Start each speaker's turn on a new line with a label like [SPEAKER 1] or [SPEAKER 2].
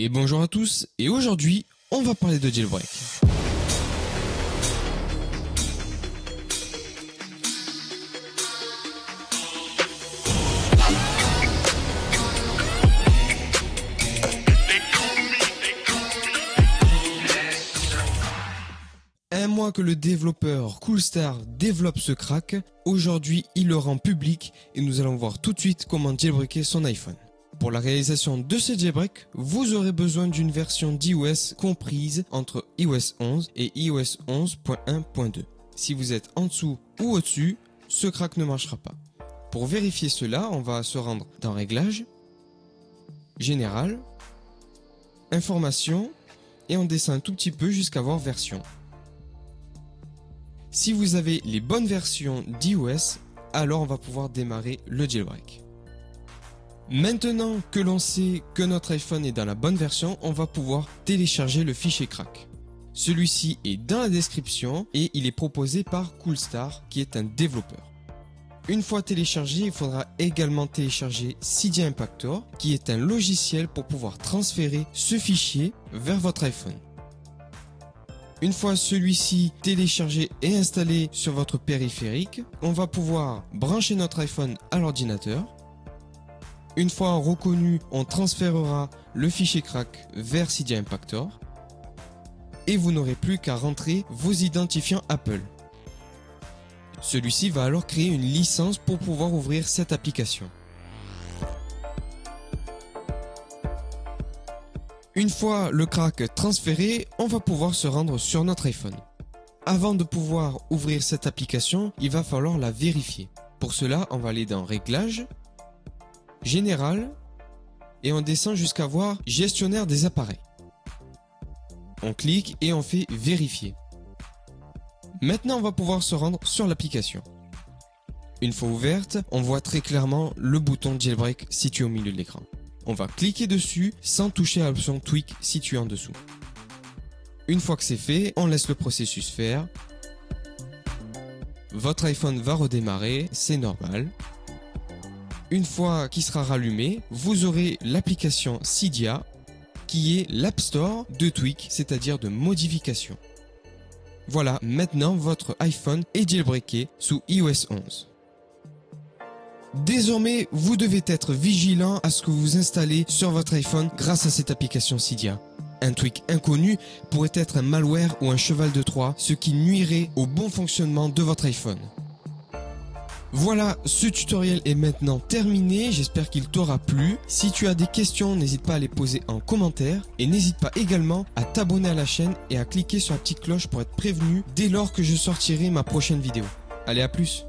[SPEAKER 1] Et bonjour à tous, et aujourd'hui, on va parler de jailbreak. Un mois que le développeur Coolstar développe ce crack, aujourd'hui il le rend public et nous allons voir tout de suite comment jailbreaker son iPhone. Pour la réalisation de ce jailbreak, vous aurez besoin d'une version d'iOS comprise entre iOS 11 et iOS 11.1.2. Si vous êtes en dessous ou au-dessus, ce crack ne marchera pas. Pour vérifier cela, on va se rendre dans Réglages, Général, Informations et on descend un tout petit peu jusqu'à voir Version. Si vous avez les bonnes versions d'iOS, alors on va pouvoir démarrer le jailbreak. Maintenant que l'on sait que notre iPhone est dans la bonne version, on va pouvoir télécharger le fichier crack. Celui-ci est dans la description et il est proposé par Coolstar qui est un développeur. Une fois téléchargé, il faudra également télécharger Cydia Impactor qui est un logiciel pour pouvoir transférer ce fichier vers votre iPhone. Une fois celui-ci téléchargé et installé sur votre périphérique, on va pouvoir brancher notre iPhone à l'ordinateur. Une fois reconnu, on transférera le fichier crack vers Cydia Impactor et vous n'aurez plus qu'à rentrer vos identifiants Apple. Celui-ci va alors créer une licence pour pouvoir ouvrir cette application. Une fois le crack transféré, on va pouvoir se rendre sur notre iPhone. Avant de pouvoir ouvrir cette application, il va falloir la vérifier. Pour cela, on va aller dans Réglages, Général et on descend jusqu'à voir Gestionnaire des appareils. On clique et on fait Vérifier. Maintenant, on va pouvoir se rendre sur l'application. Une fois ouverte, on voit très clairement le bouton Jailbreak situé au milieu de l'écran. On va cliquer dessus sans toucher à l'option Tweak située en dessous. Une fois que c'est fait, on laisse le processus faire. Votre iPhone va redémarrer, c'est normal. Une fois qu'il sera rallumé, vous aurez l'application Cydia qui est l'App Store de tweak, c'est-à-dire de modification. Voilà, maintenant votre iPhone est jailbreaké sous iOS 11. Désormais, vous devez être vigilant à ce que vous installez sur votre iPhone grâce à cette application Cydia. Un tweak inconnu pourrait être un malware ou un cheval de Troie, ce qui nuirait au bon fonctionnement de votre iPhone. Voilà, ce tutoriel est maintenant terminé, j'espère qu'il t'aura plu. Si tu as des questions, n'hésite pas à les poser en commentaire et n'hésite pas également à t'abonner à la chaîne et à cliquer sur la petite cloche pour être prévenu dès lors que je sortirai ma prochaine vidéo. Allez, à plus!